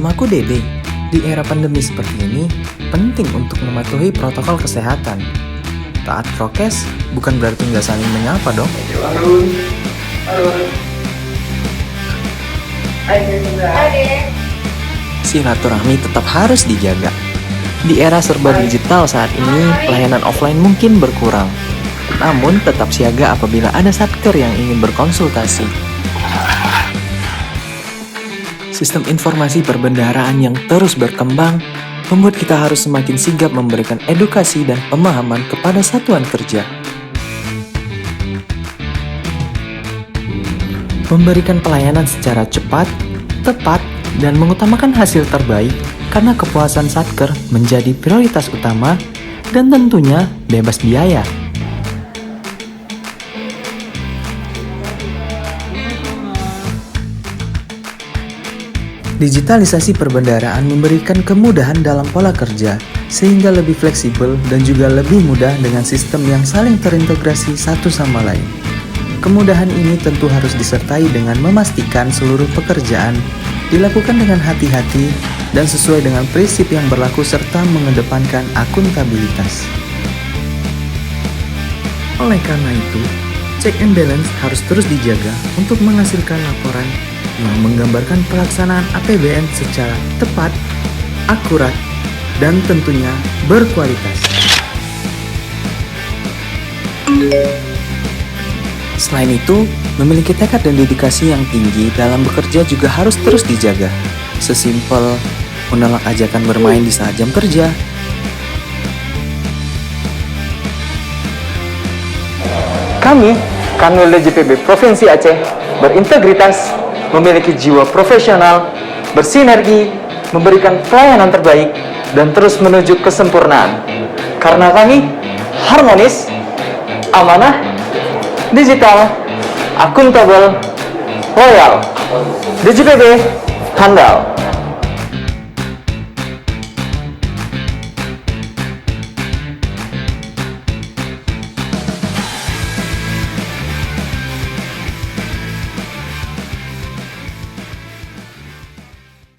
Namaku Dede. Di era pandemi seperti ini, penting untuk mematuhi protokol kesehatan. Taat prokes bukan berarti nggak saling menyapa dong. Silaturahmi tetap harus dijaga. Di era serba digital saat ini, pelayanan offline mungkin berkurang. Namun tetap siaga apabila ada satker yang ingin berkonsultasi. Sistem informasi perbendaharaan yang terus berkembang membuat kita harus semakin sigap memberikan edukasi dan pemahaman kepada satuan kerja. Memberikan pelayanan secara cepat, tepat, dan mengutamakan hasil terbaik karena kepuasan satker menjadi prioritas utama dan tentunya bebas biaya. Digitalisasi perbendaharaan memberikan kemudahan dalam pola kerja, sehingga lebih fleksibel dan juga lebih mudah dengan sistem yang saling terintegrasi satu sama lain. Kemudahan ini tentu harus disertai dengan memastikan seluruh pekerjaan dilakukan dengan hati-hati dan sesuai dengan prinsip yang berlaku serta mengedepankan akuntabilitas. Oleh karena itu, check and balance harus terus dijaga untuk menghasilkan laporan yang menggambarkan pelaksanaan APBN secara tepat, akurat, dan tentunya berkualitas. Selain itu, memiliki tekad dan dedikasi yang tinggi dalam bekerja juga harus terus dijaga. Sesimpel menolak ajakan bermain di saat jam kerja. Kami, Kanwil DJPB Provinsi Aceh, berintegritas, memiliki jiwa profesional, bersinergi, memberikan pelayanan terbaik, dan terus menuju kesempurnaan. Karena kami harmonis, amanah, digital, akuntabel, loyal. DJPB handal.